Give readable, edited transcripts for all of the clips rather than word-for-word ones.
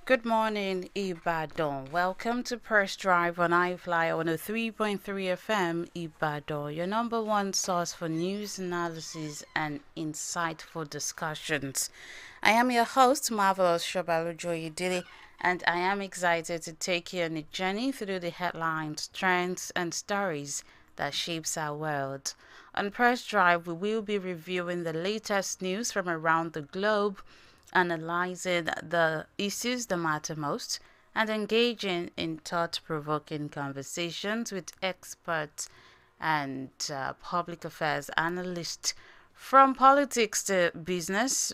Good morning, Ibadan. Welcome to Press Drive on I-FLIER on a 3.3 FM Ibadan, your number one source for news, analysis, and insightful discussions. I am your host, MARVELLOUS SOBALOJU OYEDELE, and I am excited to take you on a journey through the headlines, trends, and stories that shapes our world. On Press Drive, we will be reviewing the latest news from around the globe, analyzing the issues that matter most, and engaging in thought-provoking conversations with experts and public affairs analysts. From politics to business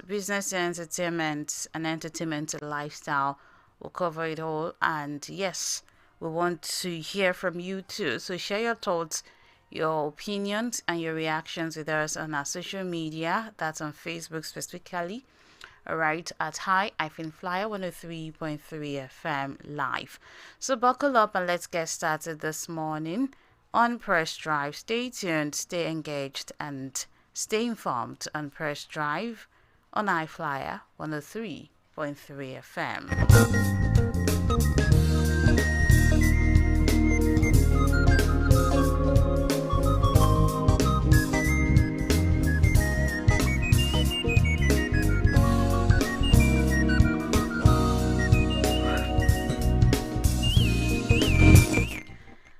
entertainment, and entertainment to lifestyle, we'll cover it all. And yes, we want to hear from you too. So share your thoughts, your opinions, and your reactions with us on our social media. That's on Facebook specifically. All right, at I-FLIER 103.3 FM live. So buckle up and let's get started this morning on Press Drive. Stay tuned, stay engaged, and stay informed on Press Drive on I-FLIER 103.3 FM.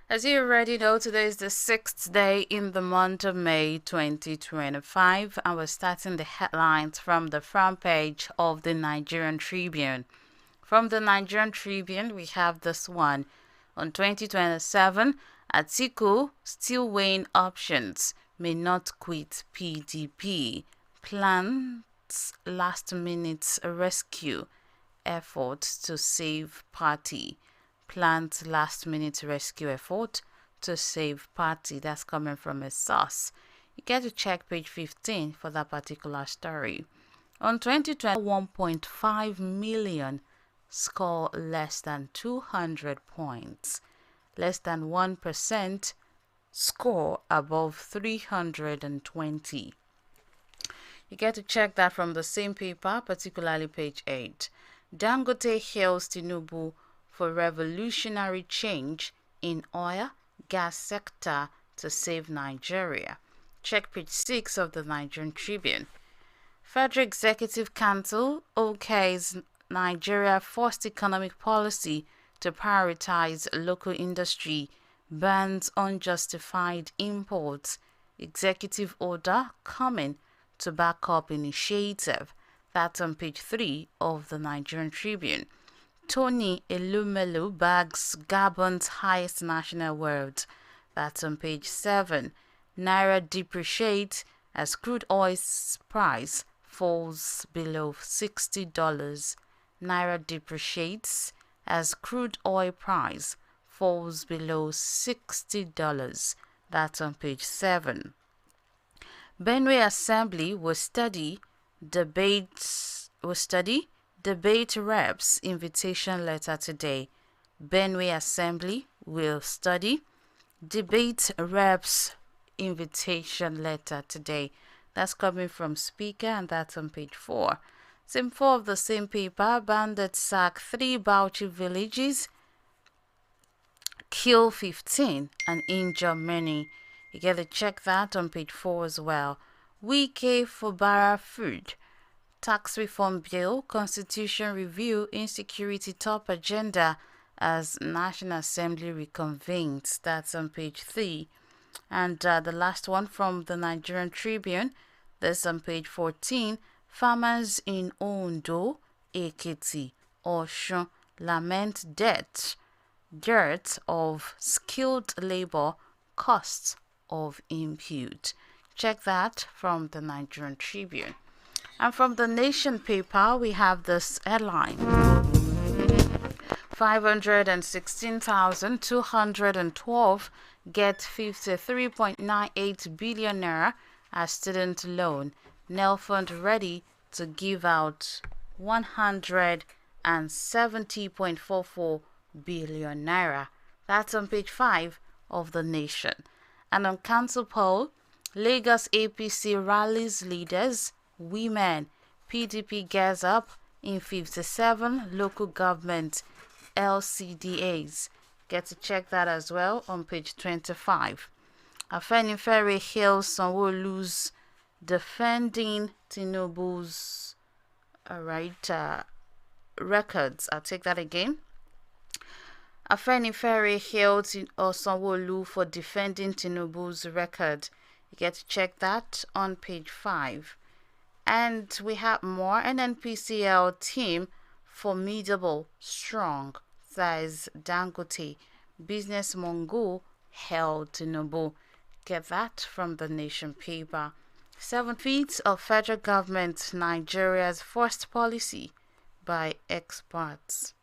As you already know, today is the 6th day in the month of May 2025, and we're starting the headlines from the front page of the Nigerian Tribune. From the Nigerian Tribune, we have this one. On 2027, Atiku still weighing options, may not quit PDP, plans last-minute rescue efforts to save party. Planned last-minute rescue effort to save party. That's coming from a source. You get to check page 15 for that particular story. On 2020, 1.5 million score less than 200 points. Less than 1% score above 320. You get to check that from the same paper, particularly page 8. Dangote hails Tinubu for revolutionary change in oil, gas sector to save Nigeria. Check page 6 of the Nigerian Tribune. Federal Executive Council okays Nigeria first economic policy to prioritize local industry, bans unjustified imports. Executive order coming to back up initiative. That's on page 3 of the Nigerian Tribune. Tony Elumelu bags Gabon's highest national award. That's on page 7. Naira depreciates as crude oil price falls below $60. Naira depreciates as crude oil price falls below $60. That's on page 7. Benue Assembly will study Debate reps invitation letter today. Benue Assembly will study debate reps invitation letter today. That's coming from Speaker, and that's on page 4. Same 4 of the same paper. Bandits sack 3 Bauchi villages, kill 15 and injure many. You get to check that on page 4 as well. Wike for Bara food. Tax reform bill, constitution review, insecurity top agenda as National Assembly reconvenes. That's on page 3. And the last one from the Nigerian Tribune, this on page 14. Farmers in Ondo, Ekiti, Osun lament dearth of skilled labor, costs of impute. Check that from the Nigerian Tribune. And from the Nation paper, we have this headline. 516,212 get 53.98 billion naira as student loan. Nel Fund ready to give out 170.44 billion naira. That's on page 5 of the Nation. And on council poll, Lagos APC rallies leaders, women, PDP gears up in 57 local government LCDAs. Get to check that as well on page 25. Afenifere hails Sanwo-Olu's defending Tinubu's records. I'll take that again. Afenifere hailed Sanwo-Olu for defending Tinubu's record. You get to check that on page 5. And we have more. NNPCL team formidable, strong, says Dangote. Business mogul hailed Tinubu. Get that from the Nation paper. 7 feet of federal government, Nigeria's first policy by experts.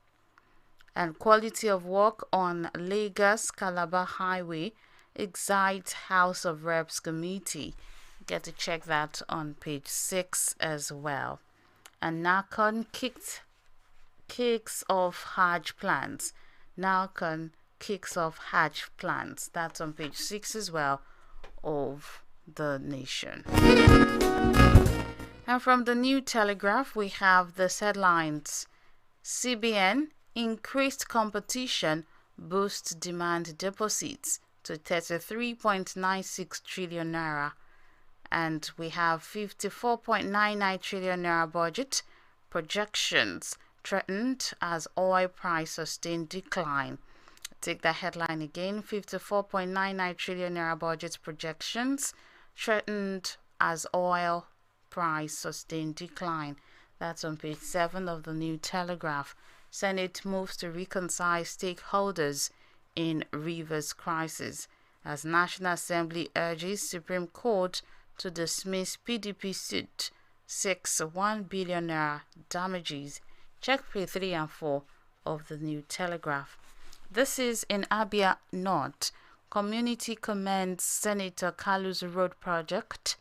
And quality of work on Lagos-Calabar Highway excites House of Reps Committee. Get to check that on page 6 as well. And NACON kicks off Hajj plans. NACON kicks off Hajj plans. That's on page 6 as well of the Nation. And from the New Telegraph, we have the headlines. CBN increased competition boosts demand deposits to 33.96 trillion naira. And we have 54.99 trillion naira budget projections threatened as oil price sustained decline. Take that headline again. 54.99 trillion naira budget projections threatened as oil price sustained decline. That's on page 7 of the New Telegraph. Senate moves to reconcile stakeholders in Rivers crisis as National Assembly urges Supreme Court to dismiss PDP suit, seeks 1 billion naira damages. Check page 3 and 4 of the New Telegraph. This is in Abia North. Community commends Senator Kalu's road project.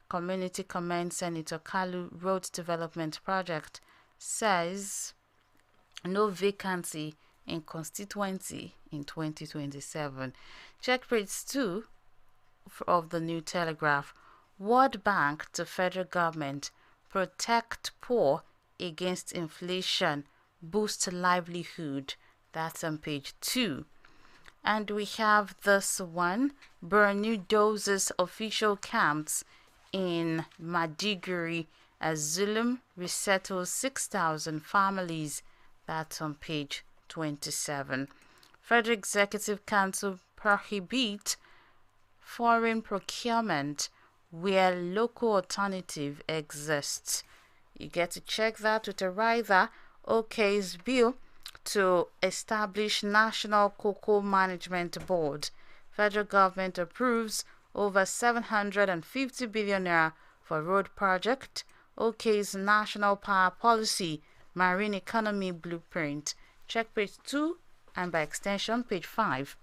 Community commends Senator Kalu road development project. Says no vacancy in constituency in 2027. Check page 2 of the New Telegraph. World Bank to federal government protect poor against inflation, boost livelihood. That's on page 2. And we have this one. Borno doses official camps in Maiduguri as Zulum resettles 6,000 families. That's on page 27. Federal Executive Council prohibit foreign procurement where local alternative exists. You get to check that with a rider. OK's bill to establish National Cocoa Management Board. Federal government approves over 750 billion naira for road project. OK's National Power Policy Marine Economy Blueprint. Check page 2 and by extension page 5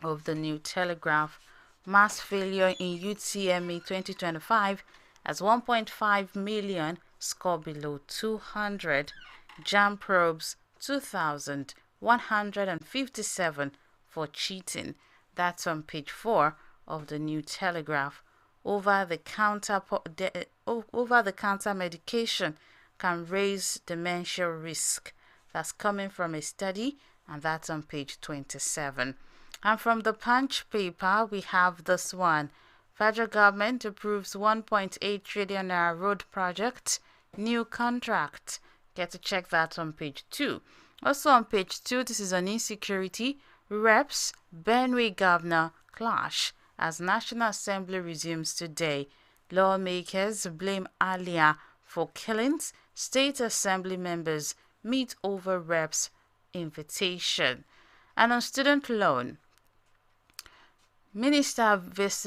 of the New Telegraph. Mass failure in UTME 2025 as 1.5 million score below 200. JAM probes 2,157 for cheating. That's on page 4 of the New Telegraph. Over-the-counter medication can raise dementia risk. That's coming from a study, and that's on page 27. And from the Punch paper, we have this one. Federal government approves 1.8 trillion naira road project. New contract. Get to check that on page 2. Also on page 2, this is on insecurity. Reps, Benue governor clash as National Assembly resumes today. Lawmakers blame Alia for killings. State Assembly members meet over reps' invitation. And on student loan, Minister meets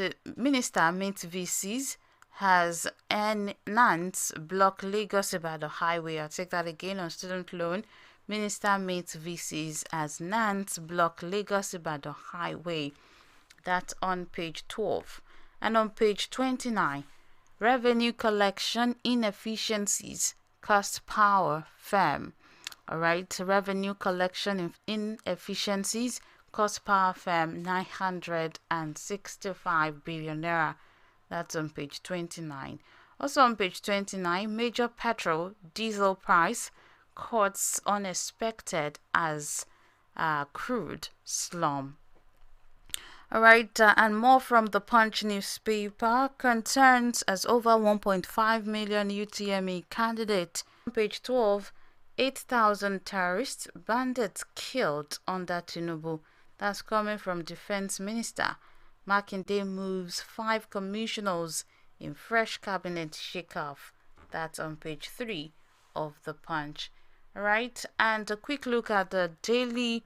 VCs has Nance block Lagos-Ibadan highway. I'll take that again on student loan. Minister meets VCs as Nance block Lagos-Ibadan highway. That's on page 12. And on page 29, revenue collection inefficiencies cost power firm. All right, revenue collection inefficiencies cost power firm 965 billion naira. That's on page 29. Also on page 29, major petrol, diesel price cuts unexpected as crude slump. All right, and more from the Punch newspaper. Concerns as over 1.5 million UTME candidate. Page 12, 8,000 terrorists, bandits killed under Tinubu. That's coming from Defense Minister. Makinde moves 5 commissioners in fresh cabinet shake-off. That's on page 3 of the Punch. All right, and a quick look at the Daily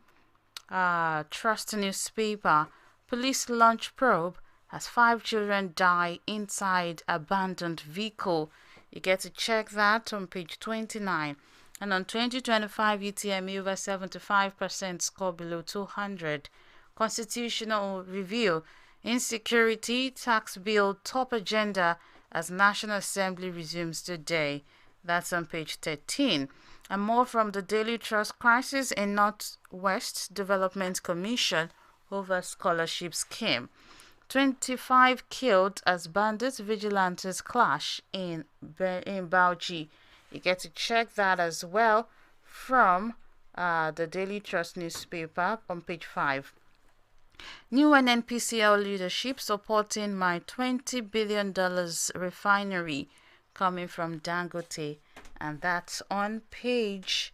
Trust newspaper. Police launch probe as 5 children die inside abandoned vehicle. You get to check that on page 29. And on 2025 UTME, over 75% score below 200. Constitutional review. Insecurity tax bill top agenda as National Assembly resumes today. That's on page 13. And more from the Daily Trust. Crisis in Northwest Development Commission over scholarship scheme. 25 killed as bandits vigilantes clash in Bauchi. You get to check that as well from the Daily Trust newspaper on page 5. New NNPCL leadership supporting my $20 billion refinery, coming from Dangote, and that's on page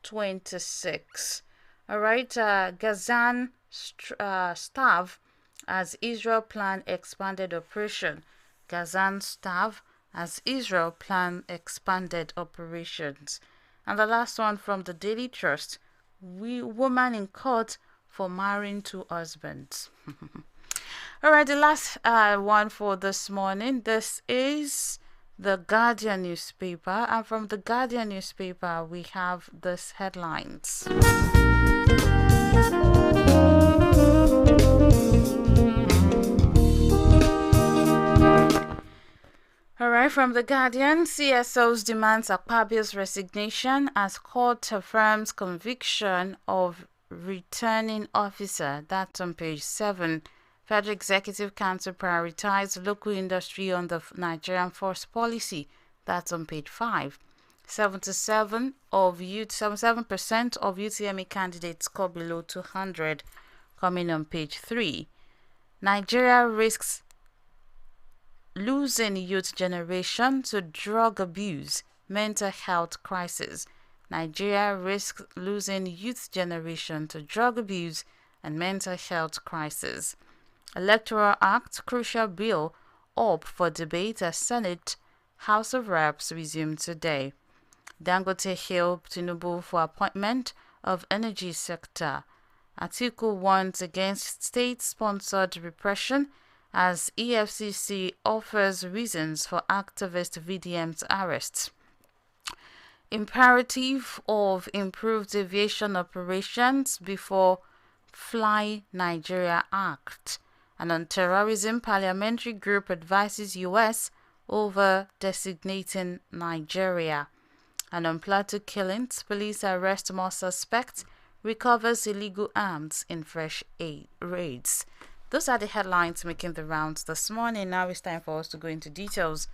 26. All right, Gazan staff as Israel plan expanded operation. Gazan staff as Israel plan expanded operations. And the last one from the Daily Trust. Woman in court for marrying 2 husbands. All right, the last one for this morning. This is the Guardian newspaper. And from the Guardian newspaper, we have this headlines. Alright, from the Guardian, CSOs demands Akpabio's resignation as court affirms conviction of returning officer. That's on page 7. Federal Executive Council prioritized local industry on the Nigerian force policy. That's on page 5. 77% of UTME candidates score below 200, coming on page 3. Nigeria risks losing youth generation to drug abuse, mental health crisis. Nigeria risks losing youth generation to drug abuse and mental health crisis. Electoral Act crucial bill up for debate as Senate, House of Reps resume today. Dangote hailed Tinubu for appointment of energy sector. Atiku warns against state-sponsored repression as EFCC offers reasons for activist VDM's arrest. Imperative of improved aviation operations before Fly Nigeria Act. And on terrorism, parliamentary group advises US over designating Nigeria. And on Plateau killings, police arrest more suspects, recovers illegal arms in fresh raids. Those are the headlines making the rounds this morning. Now it's time for us to go into details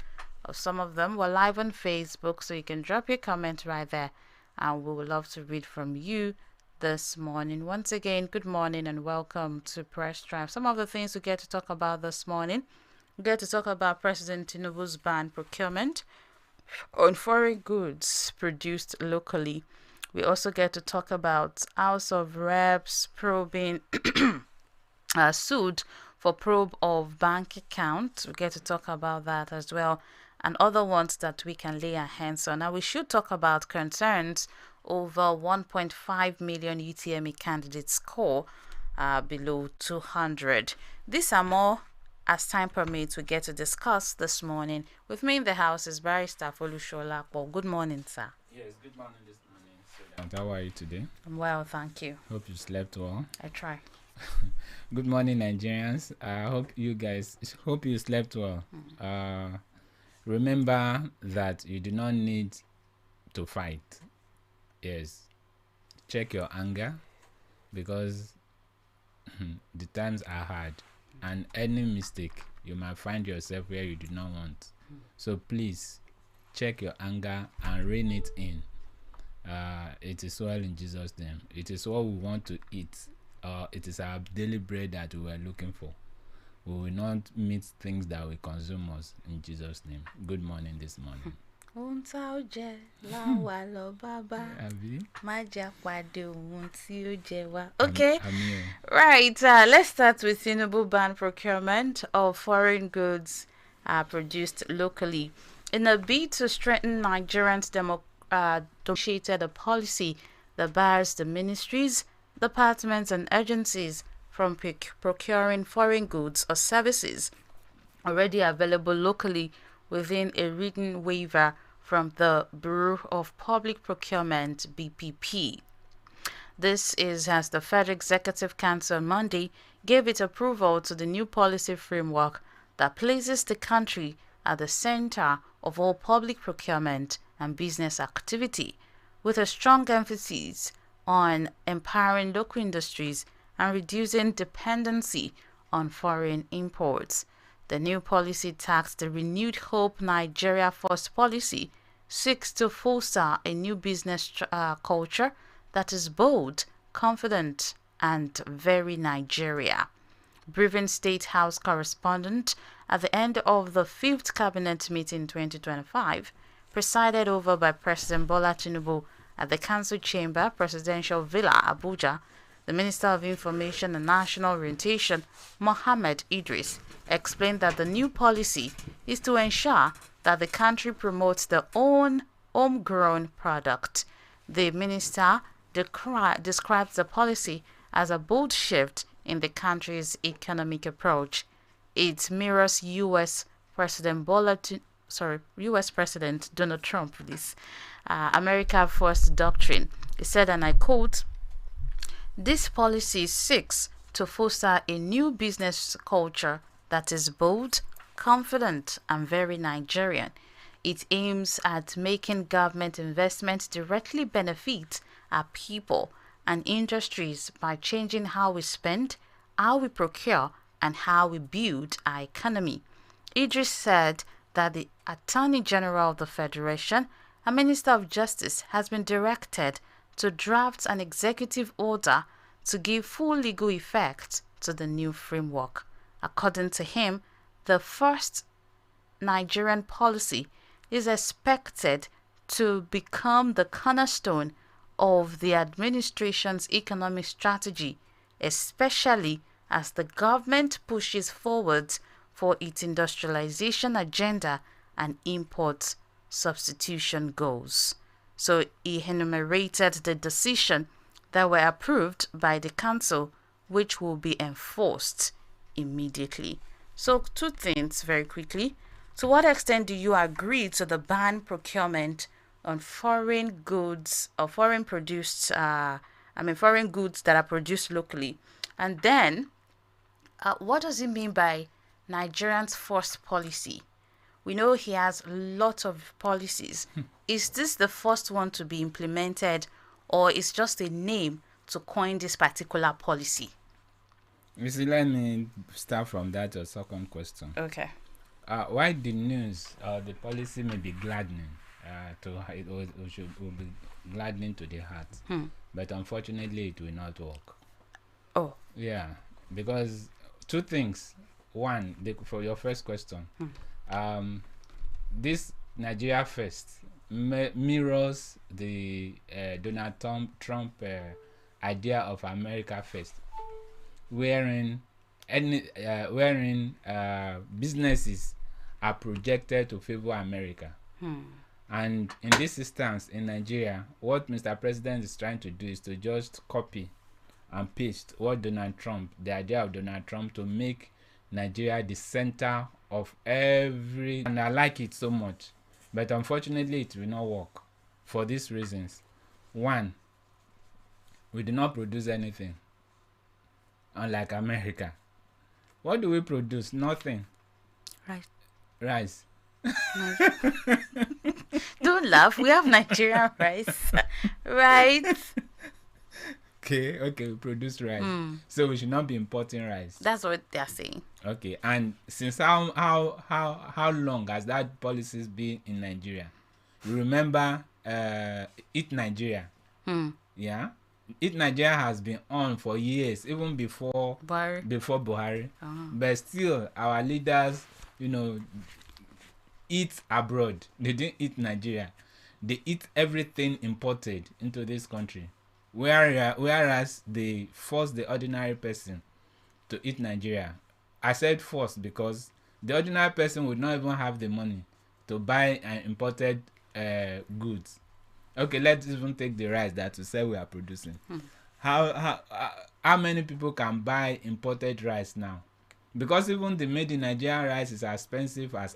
of some of them. We're live on Facebook, so you can drop your comment right there, and we would love to read from you this morning. Once again, good morning and welcome to Press Drive. Some of the things we get to talk about this morning. We get to talk about President Tinubu's ban procurement on foreign goods produced locally. We also get to talk about House of Reps probing sued for probe of bank accounts. We get to talk about that as well, and other ones that we can lay our hands on. Now, we should talk about concerns over 1.5 million UTME candidates score below 200. These are more, as time permits, we get to discuss this morning. With me in the house is Barrister Folushola. Well, good morning, sir. Yes, good morning this morning. How are you today? I'm well, thank you. Hope you slept well. I try. Good morning, Nigerians. I hope you slept well. Remember that you do not need to fight. Yes, check your anger because the times are hard. and any mistake, you might find yourself where you do not want. So please check your anger and rein it in. It is well in Jesus' name. It is what we want to eat. It is our daily bread that we were looking for. We will not meet things that will consume us in Jesus' name. Good morning this morning. Okay, right. Let's start with Tinubu ban procurement of foreign goods produced locally. In a bid to strengthen Nigerians' negotiated a policy that bars the ministries, departments, and agencies from procuring foreign goods or services already available locally within a written waiver from the Bureau of Public Procurement (BPP). This is as the Federal Executive Council on Monday gave its approval to the new policy framework that places the country at the center of all public procurement and business activity, with a strong emphasis on empowering local industries and reducing dependency on foreign imports. The new policy tags the renewed Hope Nigeria First policy seeks to foster a new business culture that is bold, confident, and very Nigeria. Briefing State House correspondent at the end of the 5th Cabinet meeting 2025, presided over by President Bola Tinubu at the Council Chamber, Presidential Villa, Abuja, the Minister of Information and National Orientation, Mohammed Idris, explained that the new policy is to ensure that the country promotes their own homegrown product. The minister describes the policy as a bold shift in the country's economic approach. It mirrors U.S. President Donald Trump's America First doctrine. He said, and I quote, "This policy seeks to foster a new business culture that is bold, confident, and very Nigerian. It aims at making government investments directly benefit our people and industries by changing how we spend, how we procure, and how we build our economy." Idris said that the Attorney General of the Federation and Minister of Justice has been directed to draft an executive order to give full legal effect to the new framework. According to him, the first Nigerian policy is expected to become the cornerstone of the administration's economic strategy, especially as the government pushes forward for its industrialization agenda and import substitution goals. So he enumerated the decisions that were approved by the council, which will be enforced immediately. So 2 things very quickly. To what extent do you agree to the ban procurement on foreign goods or foreign goods that are produced locally? And then, what does it mean by Nigerian's first policy? We know he has lots of policies. Is this the first one to be implemented, or is just a name to coin this particular policy? Let me start from that second question. Okay. Why the news the policy may be gladdening it will be gladdening to the heart, but unfortunately it will not work. Oh. Yeah, because 2 things. One, for your first question, this Nigeria First mirrors the Donald Trump idea of America First, wherein businesses are projected to favor America. And in this instance, in Nigeria, what Mr. President is trying to do is to just copy and paste what the idea of Donald Trump, to make Nigeria the center of every, and I like it so much, but unfortunately it will not work for these reasons. One, we do not produce anything, unlike America. What do we produce? Nothing. Rice. Don't laugh, we have Nigerian rice. Right? Okay, we produce rice. So we should not be importing rice. That's what they're saying. Okay, and since how long has that policy been in Nigeria? You remember Eat Nigeria? Yeah, Eat Nigeria has been on for years, even before Buhari. But still, our leaders, eat abroad. They didn't eat Nigeria. They eat everything imported into this country. Whereas they force the ordinary person to eat Nigeria. I said force because the ordinary person would not even have the money to buy imported goods. Okay, let's even take the rice that we say we are producing. How many people can buy imported rice now? Because even the made in Nigeria rice is as expensive as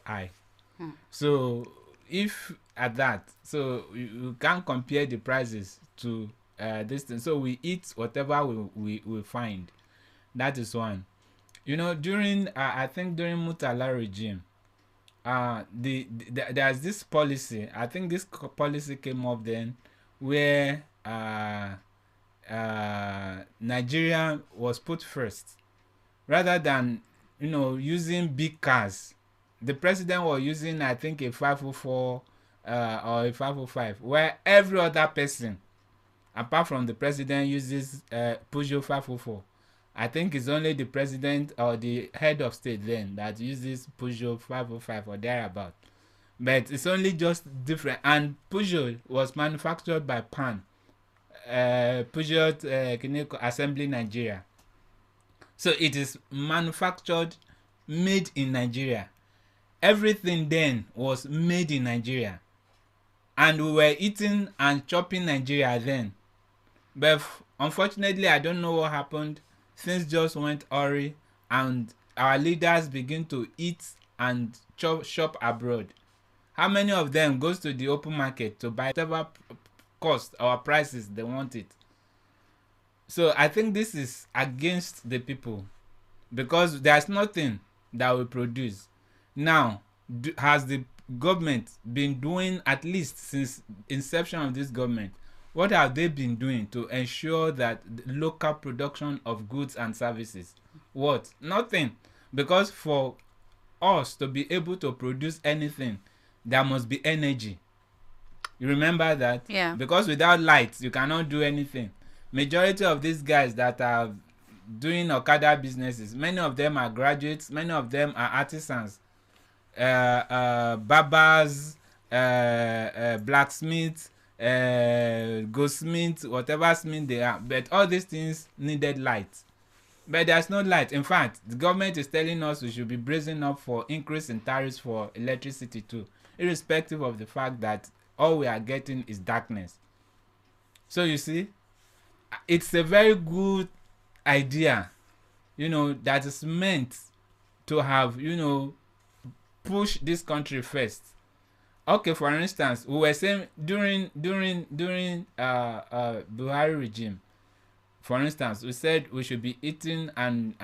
So if at that, so you can't compare the prices to this thing. So we eat whatever we find. That is one. During I think during Murtala regime, there's this policy. I think this policy came up then, where Nigeria was put first, rather than using big cars. The president was using, I think, a 504 or a 505, where every other person, apart from the president, uses Peugeot 504. I think it's only the president or the head of state then that uses Peugeot 505 or thereabout. But it's only just different. And Peugeot was manufactured by PAN, Peugeot Assembly Nigeria. So it is manufactured, made in Nigeria. Everything then was made in Nigeria. And we were eating and chopping Nigeria then. But unfortunately, I don't know what happened. Things just went awry, and our leaders begin to eat and shop abroad. How many of them goes to the open market to buy whatever cost or prices they want it? So I think this is against the people, because there's nothing that we produce. Now, has the government been doing, at least since inception of this government, what have they been doing to ensure that the local production of goods and services? What? Nothing. Because for us to be able to produce anything, there must be energy. You remember that? Yeah. Because without light, you cannot do anything. Majority of these guys that are doing Okada businesses, many of them are graduates, many of them are artisans, barbers, blacksmiths, goldsmiths, whatever smith they are. But all these things needed light. But there's no light. In fact, the government is telling us we should be bracing up for increase in tariffs for electricity too, irrespective of the fact that all we are getting is darkness. So you see, it's a very good idea, that is meant to have, push this country first. Okay, for instance, we were saying during Buhari regime, for instance, we said we should be eating and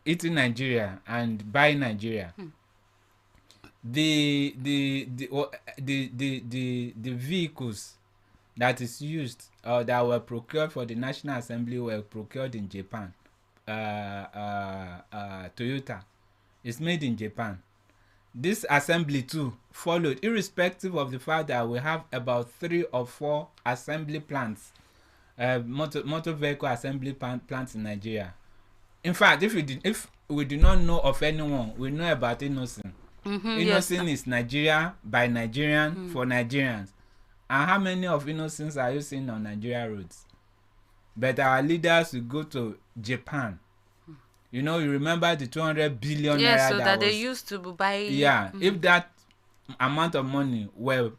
eating Nigeria and buy Nigeria. The vehicles that is used or that were procured for the National Assembly were procured in Japan. Toyota is made in Japan. This assembly too followed, irrespective of the fact that we have about 3 or 4 assembly plants, motor vehicle assembly plants in Nigeria. In fact, if we do not know of anyone, we know about Innocent. Innocent is Nigeria by Nigerian for Nigerians. And how many of Innocents are you seeing on Nigeria roads? But our leaders will go to Japan. You remember the 200 billion naira so that they used to buy. Yeah, if that amount of money was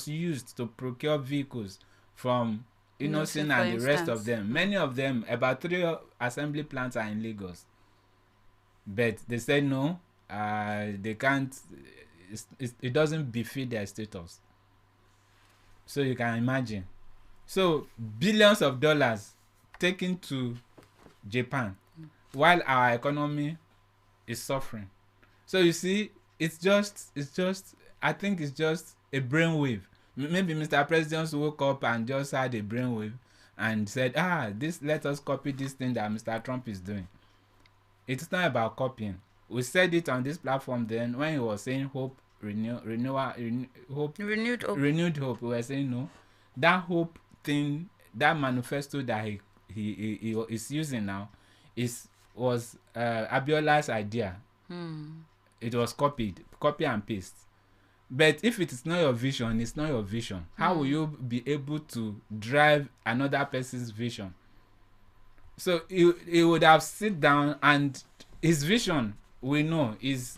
used to procure vehicles from Innocent and the rest of them, many of them, about 3 assembly plants are in Lagos. But they said no, they can't. It doesn't befit their status. So you can imagine. So billions of dollars taken to Japan, while our economy is suffering. So you see, it's just I think it's just a brainwave Maybe Mr. President woke up and just had a brainwave and said, let us copy this thing that Mr. Trump is doing. It's not about copying. We said it on this platform then when he was saying hope, renewed hope. Renewed hope. We were saying no. That hope thing, that manifesto that he is using now, was Abiola's idea. It was copy and paste. But if it is not your vision, it's not your vision. How will you be able to drive another person's vision? So he would have sit down, and his vision, we know, is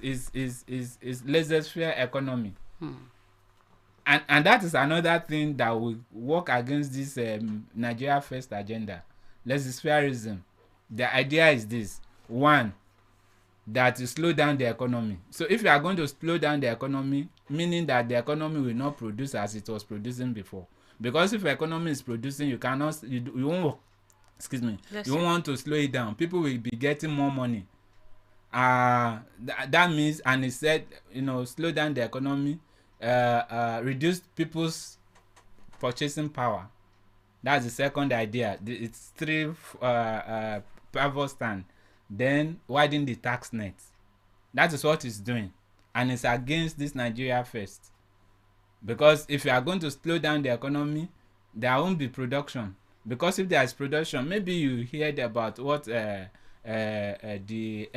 laissez-faire economy. And that is another thing that will work against this Nigeria First agenda, laissez-faireism. The idea is this: one, that you slow down the economy. So if you are going to slow down the economy, meaning that the economy will not produce as it was producing before. Because if the economy is producing, you cannot, you won't, excuse me, you won't want to slow it down. People will be getting more money. That means, and he said, slow down the economy, reduce people's purchasing power. That's the second idea. It's three pivot stand. Then widen the tax net. That is what it's doing, and it's against this Nigeria First. Because if you are going to slow down the economy, there won't be production. Because if there is production, maybe you heard about what the AFDB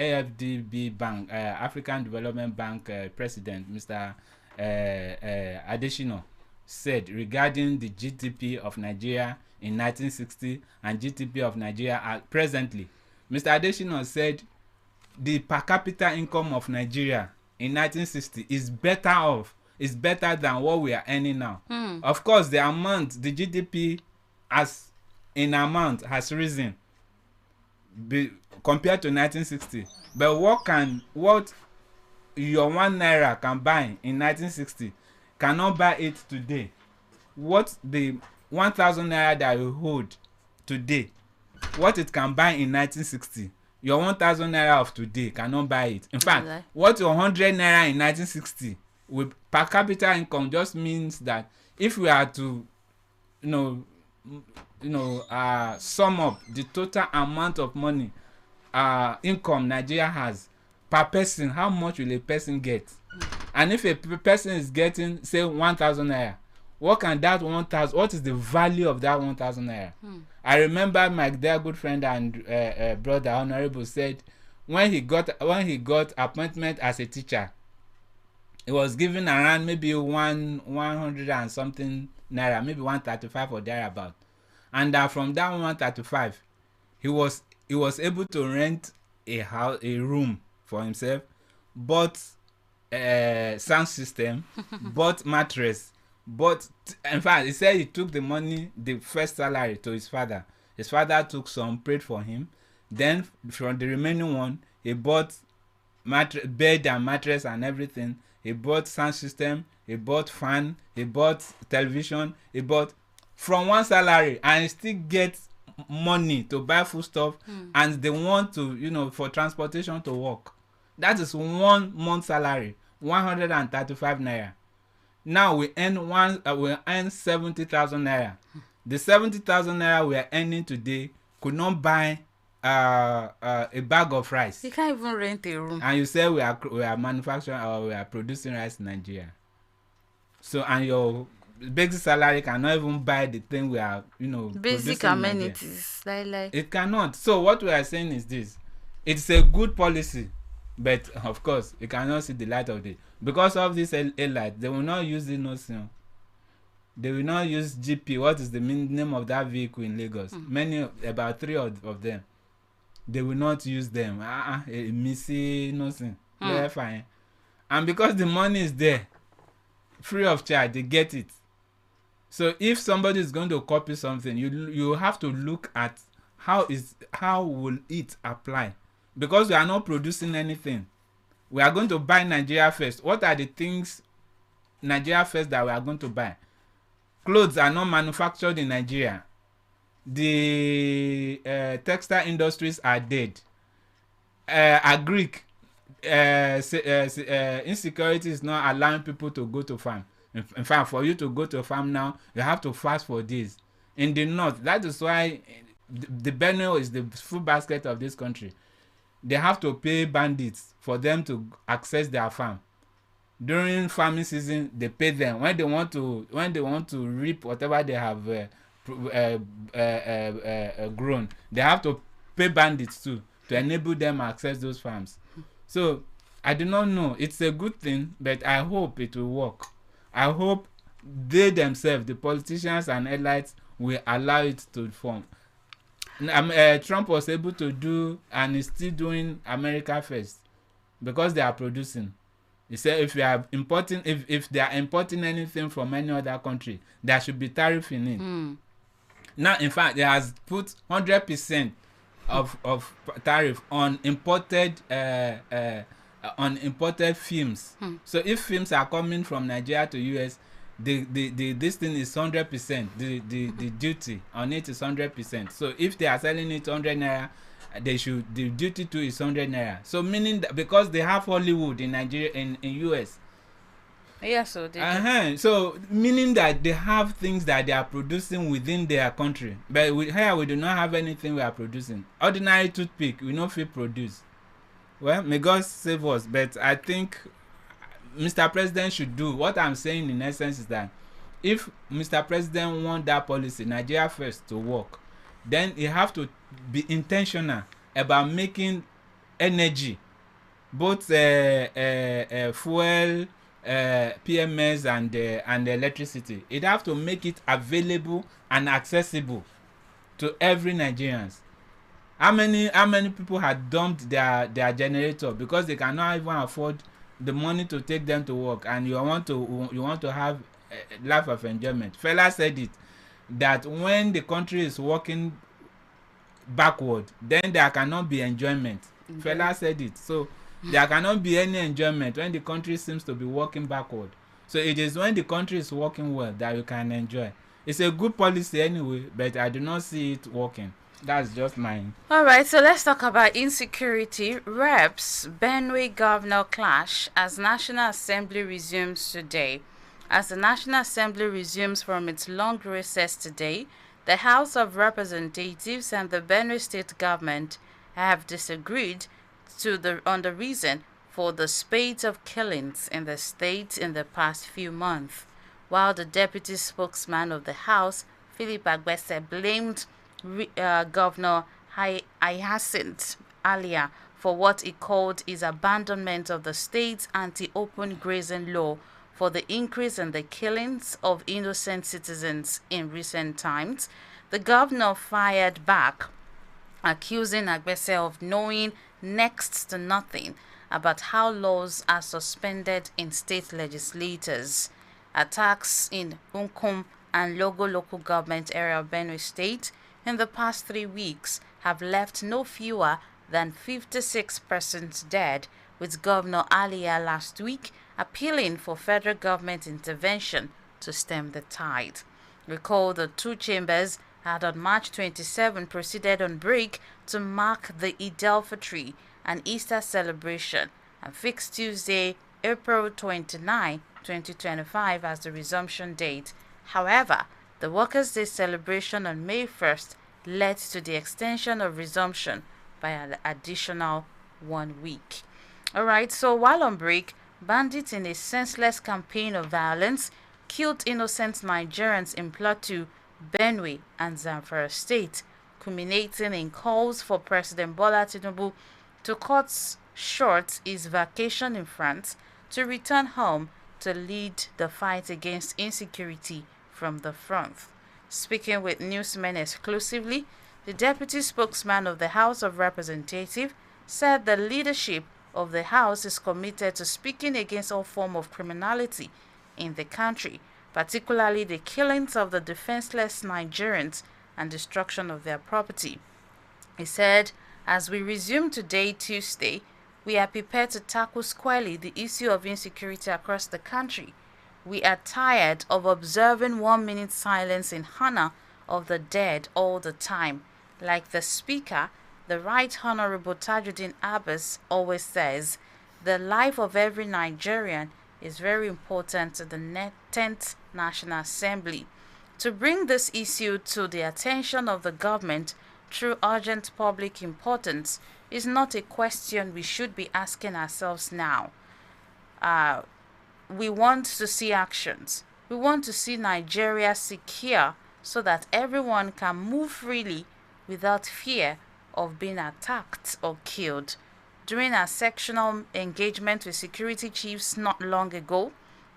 Bank, African Development Bank president, Mr. Adesina, said regarding the GDP of Nigeria in 1960 and GDP of Nigeria presently. Mr. Adesina said the per capita income of Nigeria in 1960 is better than what we are earning now. Of course, the GDP in amount has risen compared to 1960. But what your 1 naira can buy in 1960 cannot buy it today. What the 1,000 naira that you hold today, what it can buy in 1960, your 1,000 naira of today cannot buy it. In fact, what your 100 naira in 1960 with per capita income just means that if we are to sum up the total amount of money income Nigeria has per person, how much will a person get? And if a person is getting, say, 1,000 naira, what is the value of that 1,000 naira? I remember my dear good friend and brother Honorable said when he got appointment as a teacher, he was given around maybe 100 and something naira, maybe 135 or thereabout. And from that 135, he was able to rent a room for himself, bought sound system, bought mattress. But in fact, he said he took the money, the first salary, to his father. His father took some, prayed for him. Then from the remaining one, he bought bed and mattress and everything. He bought sound system, he bought fan, he bought television, he bought from one salary, and he still gets money to buy food stuff, and they want to, for transportation to work. That is 1 month salary, 135 naira. Now we earn 70,000 naira. The 70,000 naira we are earning today could not buy a bag of rice. You can't even rent a room. And you say we are manufacturing or we are producing rice in Nigeria. So, and your basic salary cannot even buy the thing we are, basic amenities. Like it cannot. So what we are saying is this: it's a good policy, but of course it cannot see the light of day. Because of this light, they will not use the notion. They will not use GP. What is the name of that vehicle in Lagos? About 3 of them. They will not use them. Missy nothing. They're fine. And because the money is there, free of charge, they get it. So if somebody is going to copy something, you have to look at how will it apply. Because we are not producing anything. We are going to buy Nigeria First. What are the things Nigeria First that we are going to buy? Clothes are not manufactured in Nigeria. The textile industries are dead. Insecurity is not allowing people to go to farm. In fact, for you to go to a farm now, you have to fast for days. In the north, that is why the Benue is the food basket of this country. They have to pay bandits for them to access their farm. During farming season, they pay them. When they want to reap whatever they have grown, they have to pay bandits too to enable them access those farms. So I do not know. It's a good thing, but I hope it will work. I hope they themselves, the politicians and elites, will allow it to form. Trump was able to do, and is still doing, America first, because they are producing. He said if they are importing anything from any other country, there should be tariff in it. Now, in fact, he has put 100% of tariff on imported films. So if films are coming from Nigeria to US, this thing is 100%. The duty on it is 100%. So if they are selling it 100 naira, the duty too is 100 naira. So meaning that because they have Hollywood in Nigeria, in US. Yeah, so they so meaning that they have things that they are producing within their country. But here we do not have anything we are producing. Ordinary toothpick, we not feel produce. Well, may God save us. But I think Mr. President should do what I'm saying in essence is that if Mr. President want that policy, Nigeria first, to work, then he have to be intentional about making energy, both fuel, PMS and electricity. It have to make it available and accessible to every Nigerians. How many people had dumped their generator because they cannot even afford the money to take them to work, and you want to have a life of enjoyment. Fela said it, that when the country is working backward, then there cannot be enjoyment. Fela said it. So there cannot be any enjoyment when the country seems to be working backward. So it is when the country is working well that you can enjoy. It's a good policy anyway, but I do not see it working. That's just mine. All right, so let's talk about insecurity. Reps Benue governor clash as National Assembly resumes today. As the National Assembly resumes from its long recess today, the House of Representatives and the Benue state government have disagreed on the reason for the spate of killings in the state in the past few months. While the deputy spokesman of the House, Philip Agbese, blamed Governor Hyacinth Alia for what he called his abandonment of the state's anti-open grazing law for the increase in the killings of innocent citizens in recent times. The governor fired back, accusing Agbese of knowing next to nothing about how laws are suspended in state legislatures. Attacks in Unkum and Logo local government area of Benue State in the past 3 weeks have left no fewer than 56 persons dead, with Governor Alia last week appealing for federal government intervention to stem the tide. Recall the two chambers had on March 27 proceeded on break to mark the Eid-el-Fitr and Easter celebration and fixed Tuesday, April 29, 2025 as the resumption date. However, the Workers' Day celebration on May 1st led to the extension of resumption by an additional 1 week. Alright, so while on break, bandits in a senseless campaign of violence killed innocent Nigerians in Plateau, Benue, and Zamfara State, culminating in calls for President Bola Tinubu to cut short his vacation in France to return home to lead the fight against insecurity from the front. Speaking with newsmen exclusively, the deputy spokesman of the House of Representatives said the leadership of the House is committed to speaking against all forms of criminality in the country, particularly the killings of the defenseless Nigerians and destruction of their property. He said, as we resume today, Tuesday, we are prepared to tackle squarely the issue of insecurity across the country. We are tired of observing 1 minute silence in honor of the dead all the time. Like the Speaker, the Right Honorable Tajuddin Abbas always says, the life of every Nigerian is very important to the 10th National Assembly. To bring this issue to the attention of the government through urgent public importance is not a question we should be asking ourselves now. We want to see actions. We want to see Nigeria secure so that everyone can move freely without fear of being attacked or killed. During our sectional engagement with security chiefs not long ago,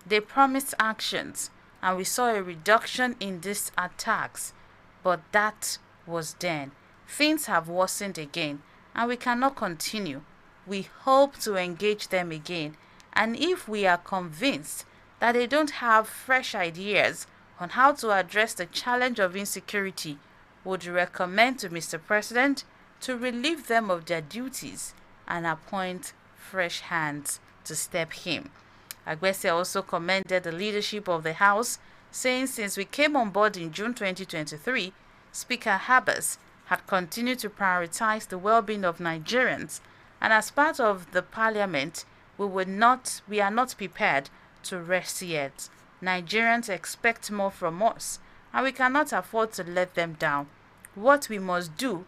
they promised actions, and we saw a reduction in these attacks. But that was then. Things have worsened again, and we cannot continue. We hope to engage them again, and if we are convinced that they don't have fresh ideas on how to address the challenge of insecurity, would recommend to Mr. President to relieve them of their duties and appoint fresh hands to step in. Agbese also commended the leadership of the House, saying since we came on board in June 2023, Speaker Habas had continued to prioritize the well-being of Nigerians, and as part of the Parliament, we are not prepared to rest yet. Nigerians expect more from us, and we cannot afford to let them down. What we must do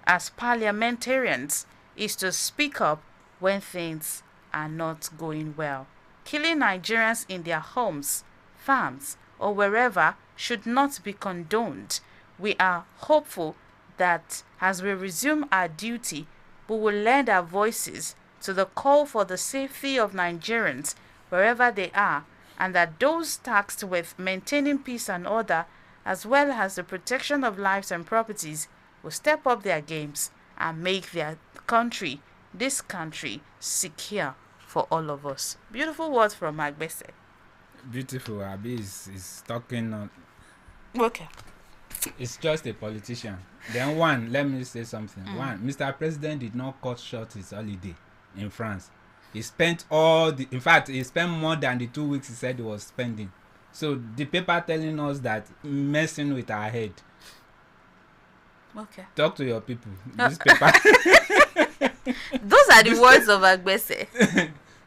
as parliamentarians is to speak up when things are not going well. Killing Nigerians in their homes, farms, or wherever should not be condoned. We are hopeful that as we resume our duty, we will lend our voices to the call for the safety of Nigerians wherever they are, and that those tasked with maintaining peace and order, as well as the protection of lives and properties, will step up their games and make this country, secure for all of us. Beautiful words from Agbese. Beautiful. Abi is talking on. Okay. It's just a politician. Then let me say something. Mr. President did not cut short his holiday in France. He spent he spent more than the 2 weeks he said he was spending. So the paper telling us that messing with our head. Okay. Talk to your people. This paper. Those are the words of Agbese.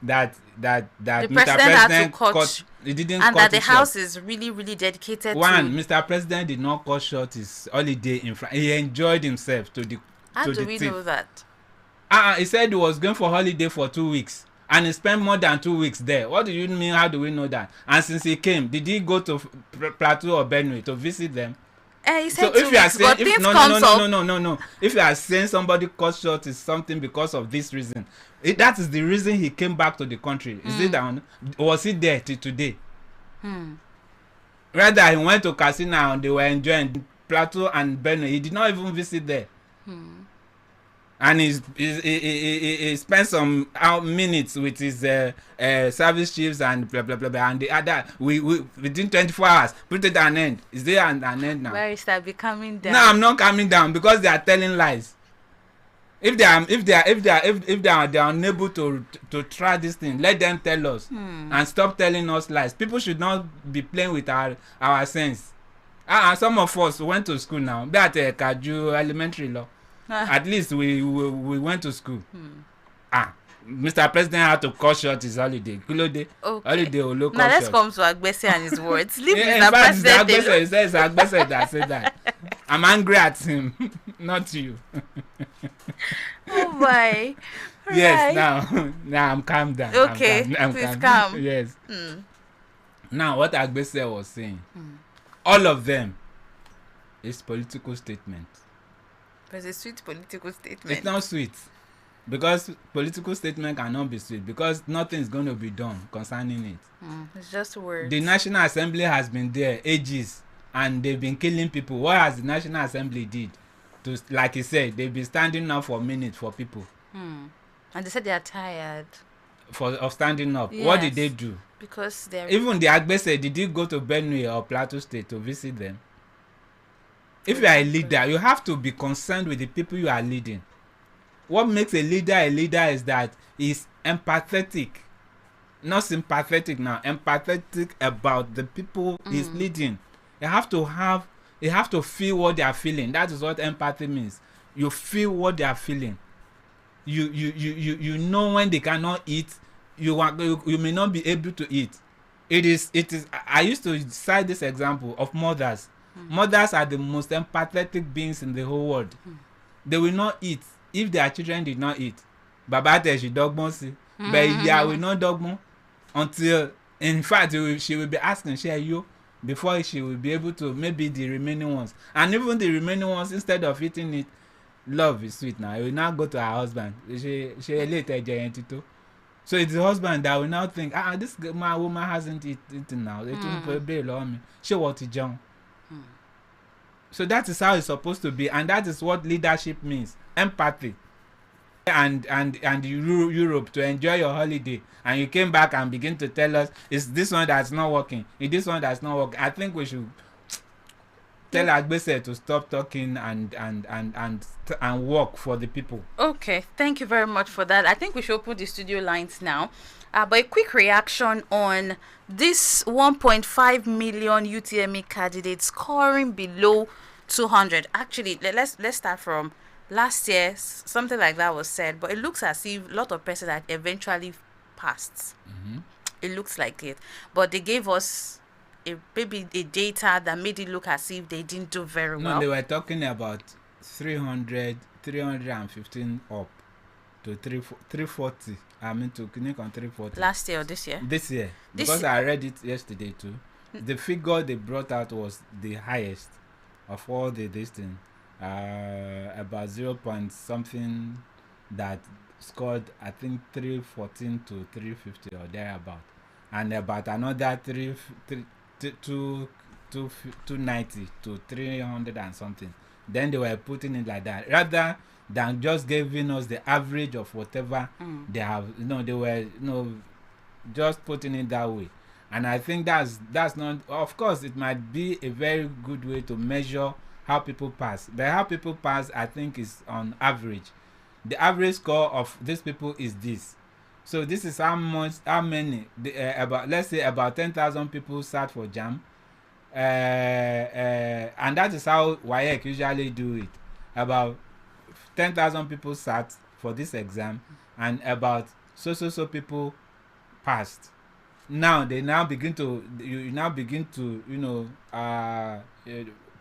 that the Mr. president had to cut, he didn't and cut that the it short. House is really, really dedicated to. Mr. President did not cut short his holiday in France. He enjoyed himself to the. How do we know that? He said he was going for holiday for 2 weeks, and he spent more than 2 weeks there. What do you mean? How do we know that? And since he came, did he go to Plateau or Benue to visit them? He said so if you are saying no, if you are saying somebody cut short is something because of this reason, that is the reason he came back to the country. Is it down? Was he there till today? Rather, he went to Casino and they were enjoying Plateau and Benue. He did not even visit there. And he spent some minutes with his service chiefs and blah blah blah blah, and the other we within 24 hours put it an end. Is there an end now? Where is that becoming down? No, I'm not coming down because they are telling lies. If they are unable to try this thing, let them tell us and stop telling us lies. People should not be playing with our sense. Some of us went to school now. Be at Kaju Elementary Law. At least we went to school. Mr. President had to cut short his holiday. Okay. Holiday will look now let's short. come to Agbese and his words. Leave Mr. President. He says Agbese that said that. I'm angry at him, not you. Oh my. Yes, now I'm calm down. Okay, I'm please calm. Yes. Now what Agbese was saying, all of them is political statement. But it's a sweet political statement. It's not sweet. Because political statement cannot be sweet. Because nothing is going to be done concerning it. It's just words. The National Assembly has been there ages. And they've been killing people. What has the National Assembly did? Like he said, they've been standing up for minutes for people. And they said they are tired. Of standing up. Yes. What did they do? Because they're... Even the Agbese, did you go to Benue or Plateau State to visit them? If you are a leader, you have to be concerned with the people you are leading. What makes a leader is that he's empathetic. Not sympathetic now. Empathetic about the people he's leading. You have to feel what they are feeling. That is what empathy means. You feel what they are feeling. You know when they cannot eat, you may not be able to eat. It is. I used to cite this example of mothers. Mothers are the most empathetic beings in the whole world. They will not eat if their children did not eat. Baba tell she dogma si, but yeah, will not dogma until, in fact, she will be asking share you before she will be able to, maybe the remaining ones. And even the remaining ones, instead of eating it, love is sweet now. He will now go to her husband. She later giant. So it's the husband that will now think, this my woman hasn't eaten now. They took bail on me. She what to John. So that is how it's supposed to be, and that is what leadership means: empathy. And Europe to enjoy your holiday, and you came back and begin to tell us it's this one that's not working. It's this one that's not working. I think we should tell Agbese to stop talking and work for the people. Okay, thank you very much for that. I think we should open the studio lines now. But a quick reaction on this 1.5 million UTME candidates scoring below 200. Actually, let's start from last year. Something like that was said, but it looks as if a lot of persons that eventually passed. It looks like it, but they gave us maybe a data that made it look as if they didn't do very well. No, they were talking about 315 up to 340. I mean, to click on 340. Last year or this year? This year. Because I read it yesterday too. The figure they brought out was the highest of all the distance. About 0 point something that scored, I think, 314 to 350 or thereabout. And about another 290 to 300 and something. Then they were putting it like that, rather than just giving us the average of whatever they have. They were just putting it that way. And I think that's not, of course it might be a very good way to measure how people pass, but how people pass, I think, is on average. The average score of these people is this. So this is how many, about, let's say about 10,000 people sat for JAM, and that is how WAEC usually do it. About 10,000 people sat for this exam, and about so people passed. Now they begin to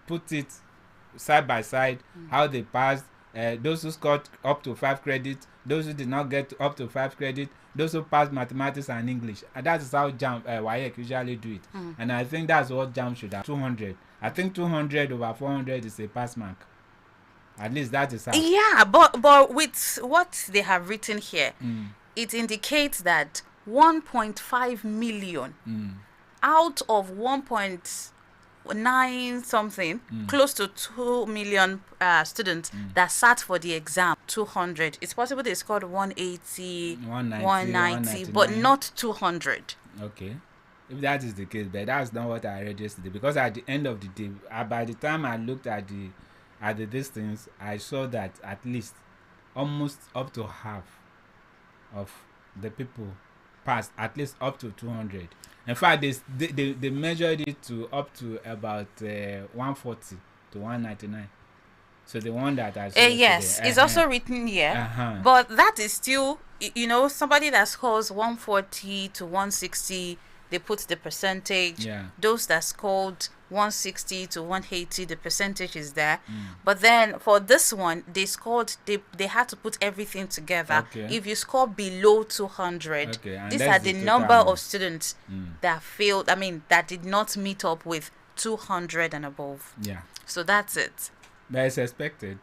put it side by side, how they passed, those who scored up to 5 credits, those who did not get up to 5 credits, those who passed mathematics and English. And that is how JAM WAEC usually do it. And I think that's what JAM should have. 200. I think 200 over 400 is a pass mark. At least that is how. Yeah, but with what they have written here, it indicates that 1.5 million out of 1.9 something, close to 2 million students that sat for the exam. 200. It's possible they scored 180, 190, but not 200. Okay. If that is the case, but that's not what I read yesterday. Because at the end of the day, by the time I looked at the distance, I saw that at least almost up to half of the people passed, at least up to 200. In fact, they measured it to up to about 140 to 199. So the one that I saw yes, it's also written here. But that is still, somebody that scores 140 to 160, they put the percentage. Yeah. Those that scored 160 to 180, the percentage is there. But then for this one, they had to put everything together. Okay. If you score below 200, these are the number of students that failed, that did not meet up with 200 and above. Yeah. So that's it. But it's expected.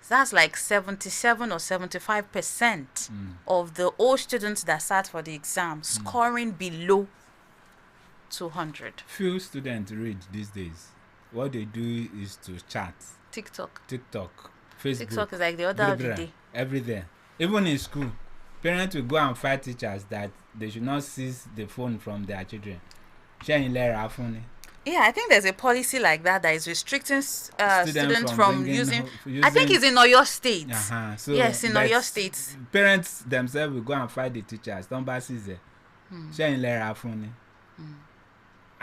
That's like 77 or 75% of the all students that sat for the exam scoring below 200. Few students read these days. What they do is to chat. TikTok, Facebook. TikTok is like the order of the day. Everything. Even in school, parents will go and fight teachers that they should not seize the phone from their children. Yeah, I think there's a policy like that is restricting students from using. I think it's in Oyo State. So yes, in Oyo State. Parents themselves will go and fight the teachers. Don't buy Caesar.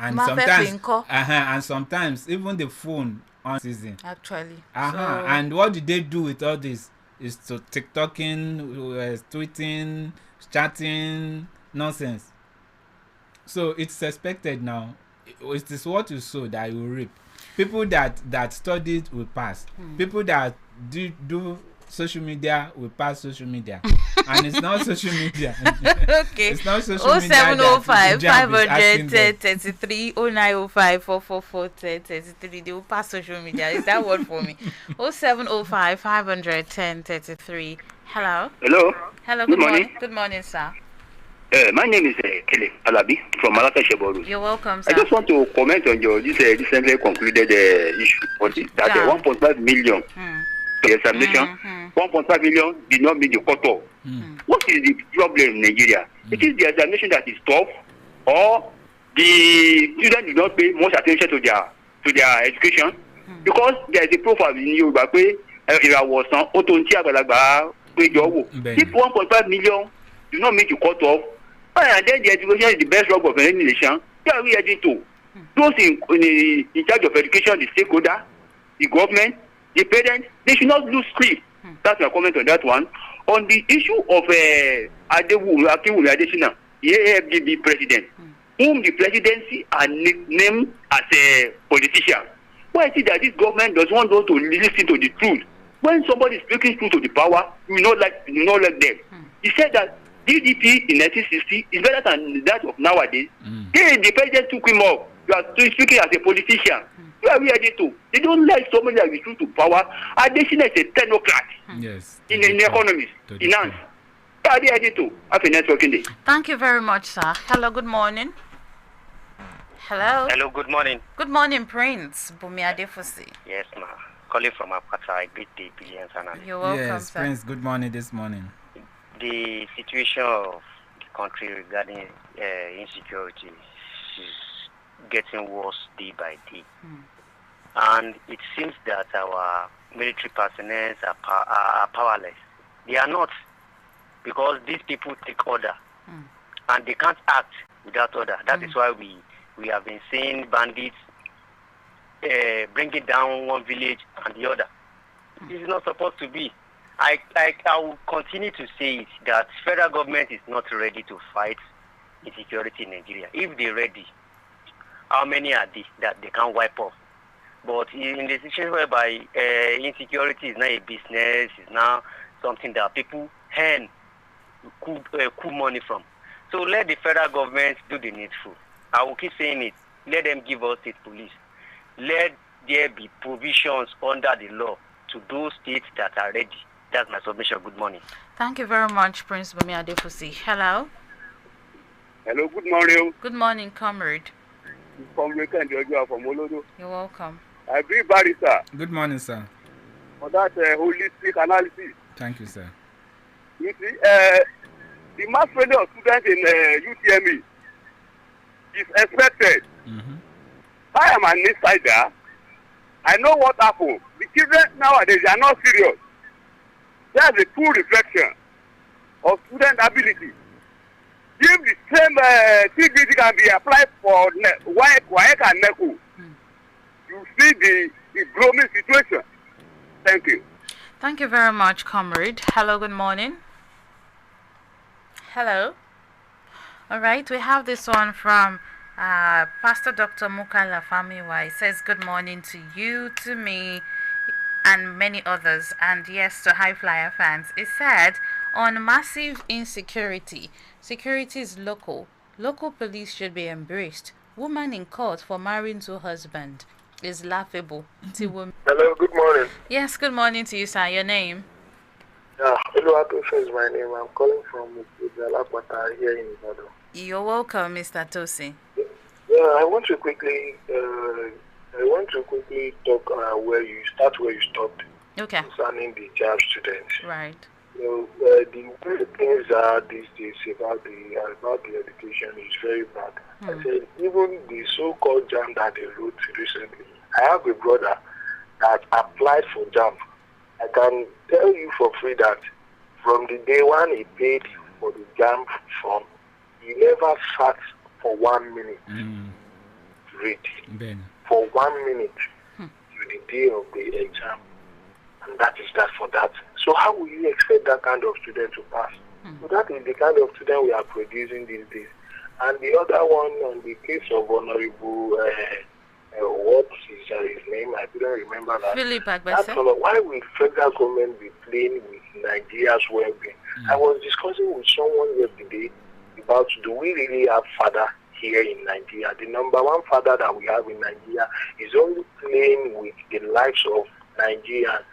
And sometimes even the phone on season. Actually. And what do they do with all this? Is to TikToking, tweeting, chatting, Nonsense. So it's expected now. It is what you sow that you reap. People that studied will pass. People that do social media will pass social media. And it's not social media. Okay. It's not social media. 0705 that the jam is asking them. 533 0905 444 33. They will pass social media. Is that word for me? 0705 510 33. Hello. Hello. Hello. Good morning. Good morning, sir. My name is Kele Alabi from Malaka Sheboru. You're welcome, sir. I just want to comment on your this recently concluded issue on this, that 1.5 million the examination, 1.5 million did not meet the cutoff. What is the problem in Nigeria? It is the examination that is tough, or the students did not pay much attention to their education, because there is a profile in Yoruba where there was some otonti agbalagba pejowo. If 1.5 million do not meet the cutoff, and then the education is the best job of any nation, what are we heading to? Those in charge of education, the stakeholder, the government, the parents, they should not lose sleep. That's my comment on that one. On the issue of Akinwumi Adesina, the AFDB president, whom the presidency are named as a politician. Why is it that this government does not want to listen to the truth? When somebody is speaking truth to the power, you not like them. He said that GDP in 1960 is better than that of nowadays. The president took him off. You are speaking as a politician. You are ready to. They don't like somebody that is true to power. Adesina is a technocrat. Yes. In the economy, finance. You are ready to. Have a nice working day. Thank you very much, sir. Hello, good morning. Hello. Hello, good morning. Good morning, Prince Bumi Adefosi. Yes, ma. Calling from Apata, I greet the billions and You're welcome, yes, sir. Prince, good morning this morning. The situation of the country regarding insecurity is getting worse day by day. And it seems that our military personnel are powerless. They are not, because these people take order and they can't act without order. That is why we have been seeing bandits bringing down one village and the other. This is not supposed to be. I will continue to say it, that federal government is not ready to fight insecurity in Nigeria. If they're ready, how many are they that they can wipe off? But in the situation whereby insecurity is now a business, is now something that people earn cool money from. So let the federal government do the needful. I will keep saying it. Let them give us state police. Let there be provisions under the law to those states that are ready. That's my submission. Good morning. Thank you very much, Prince Bumi Adefosi. Hello. Hello, good morning. Good morning, comrade. From Olodo. You're welcome. I agree, Barry, sir, Good morning, sir. for that holistic analysis. Thank you, sir. You see, the mass failure of students in UTME is expected. I am an insider. I know what happened. The children nowadays are not serious. There's a true reflection of student ability. If the same CBT can be applied for WAEC and NECO, you see the blooming situation. Thank you. Thank you very much, comrade. Hello, good morning. Hello. All right, we have this one from Pastor Dr. Mukala Famiwa. He says, good morning to you, to me, and many others, and yes, to I-FLIER fans. It said, on massive insecurity, security is local. Local police should be embraced. Woman in court for marrying to husband is laughable. Hello, good morning. Yes, good morning to you, sir. Your name? Yeah, Oluwatosin is my name. I'm calling from Alakwata here in Ibadan. You're welcome, Mr. Tosi. Yeah, I want to quickly talk where you stopped. Okay. Concerning the JAB students. Right. The way things are these days about the education is very bad. I said even the so-called JAM that they wrote recently. I have a brother that applied for JAM. I can tell you for free that from the day when he paid for the JAM form, he never sat for 1 minute to read. For 1 minute to the day of the exam. And that is that for that. So how will you expect that kind of student to pass? So that is the kind of student we are producing these days. And the other one, on the case of Honorable, what is his name? I couldn't remember that. Philip That Agbese. fellow, why will federal government be playing with Nigeria's well-being? I was discussing with someone yesterday about, do we really have father here in Nigeria? The number one father that we have in Nigeria is only playing with the lives of Nigerians.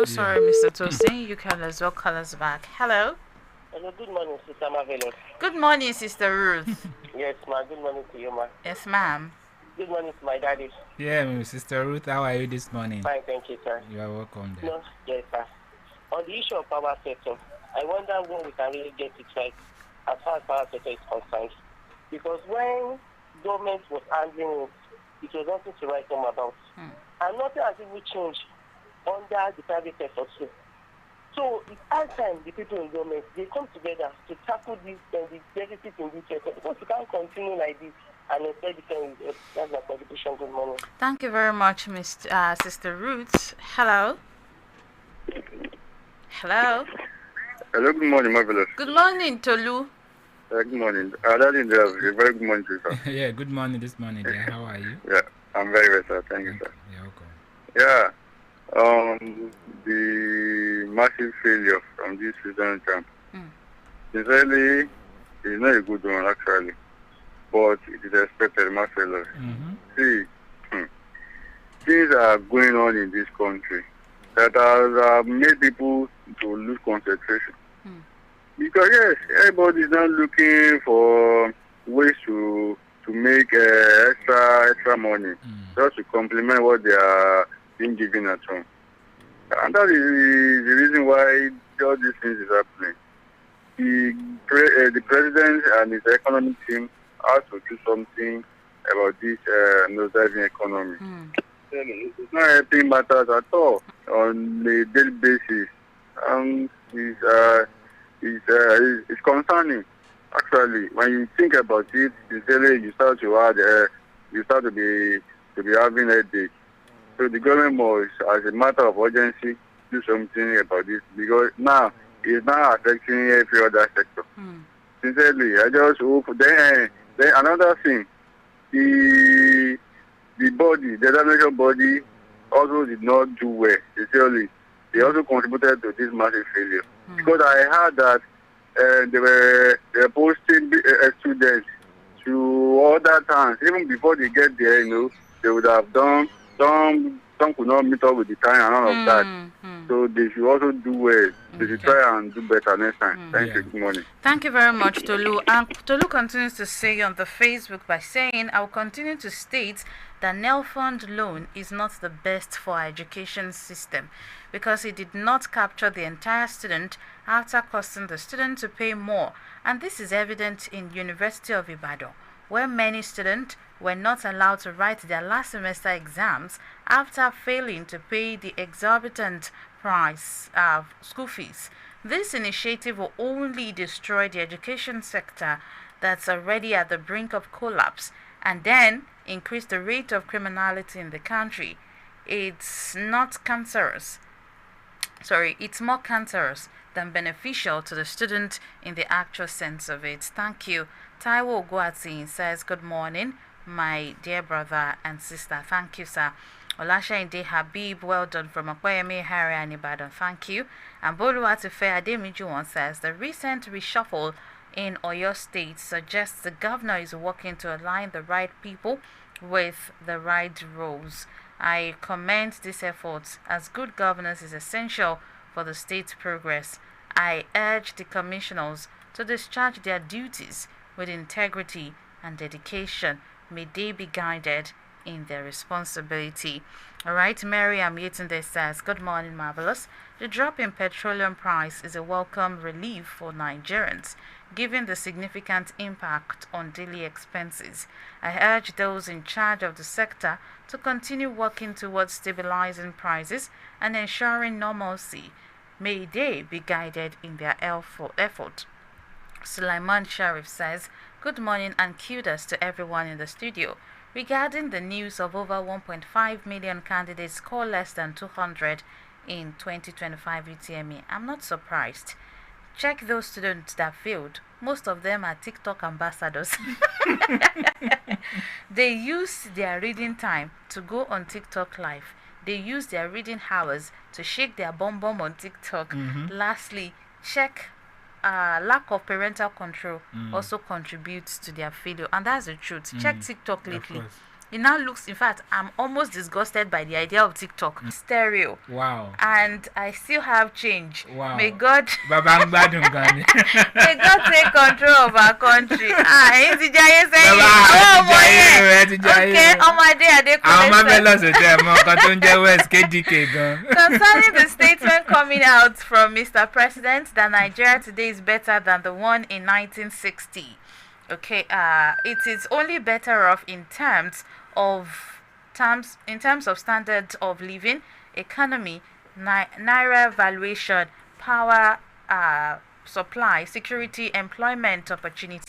Sorry, Mr. Tosin. You can as well call us back. Hello. Hello, good morning, Sister MARVELLOUS. Good morning, Sister Ruth. Yes, ma. Good morning to you, ma. Yes, ma'am. Good morning to my daddy. Yeah, Sister Ruth, how are you this morning? Fine, thank you, sir. You are welcome there. No, yes, sir. On the issue of power sector, I wonder when we can really get it right as far as power sector is concerned. Because when government was handling it, it was nothing to write home about. And nothing has even changed under the private sector too. So it's high time the people in government, they come together to tackle this and the deficit in this sector. Because we can't continue like this and expect different results. That's my contribution. Good morning. Thank you very much, Sister Ruth. Hello. Hello. Hello, good morning, Marvelous. Good morning, Tolu. Good morning. That is a very good morning to you, sir. Yeah, good morning this morning there. How are you? Yeah, I'm very well, sir. Thank you, sir. You're welcome. Yeah, the massive failure from this President Trump, sincerely, is not a good one, actually. But it is expected, Marvelous. See, things are going on in this country that have made people to lose concentration. Because yes, everybody is not looking for ways to make extra money just to complement what they are being given at home. And that is the reason why all these things is happening. The president and his economic team have to do something about this nosedive economy. It's not helping matters at all on a daily basis. It's concerning. Actually, when you think about it, you start to be having a headache. So the government must, as a matter of urgency, do something about this because now it's not affecting every other sector. Sincerely, I just hope. Then another thing, the examination body also did not do well. Sincerely, they also contributed to this massive failure. Because I heard that they were posting students to other towns. Even before they get there, they would have done, some could not meet up with the time and all of that. So they should also do well. They should try and do better next time. Thank you. Good morning. Thank you very much, Tolu. And Tolu continues to say on the Facebook by saying, I will continue to state that Nel Fund loan is not the best for our education system because it did not capture the entire student after costing the student to pay more. And this is evident in University of Ibadan, where many students were not allowed to write their last semester exams after failing to pay the exorbitant price of school fees. This initiative will only destroy the education sector that's already at the brink of collapse and then increase the rate of criminality in the country. It's more cancerous than beneficial to the student in the actual sense of it. Thank you. Taiwo Ogwati says, good morning, my dear brother and sister. Thank you, sir. Olashainde Habib, well done from Akwayemi, Harry and Ibadan. Thank you. And Boluwatife Ademijuwon says, the recent reshuffle in Oyo State suggests the governor is working to align the right people with the right roles. I commend this effort as good governance is essential for the state's progress. I urge the commissioners to discharge their duties with integrity and dedication. May they be guided in their responsibility. Alright, Mary Yetunde says, good morning, Marvelous. The drop in petroleum price is a welcome relief for Nigerians, given the significant impact on daily expenses. I urge those in charge of the sector to continue working towards stabilizing prices and ensuring normalcy. May they be guided in their effort. Sulaiman Sharif says, good morning and kudos to everyone in the studio. Regarding the news of over 1.5 million candidates score less than 200 in 2025 UTME. I'm not surprised. Check those students that failed. Most of them are TikTok ambassadors. They use their reading time to go on TikTok live. They use their reading hours to shake their bum bum on TikTok. Lastly, check lack of parental control also contributes to their failure. And that's the truth. Check TikTok lately. It now looks, in fact, I'm almost disgusted by the idea of TikTok. Stereo. Wow. And I still have change. Wow. May God May God take control of our country. Okay, on my day, concerning the statement coming out from Mr. President that Nigeria today is better than the one in 1960. Okay, it is only better off in terms of standards of living, economy, naira valuation, power supply, security, employment opportunity.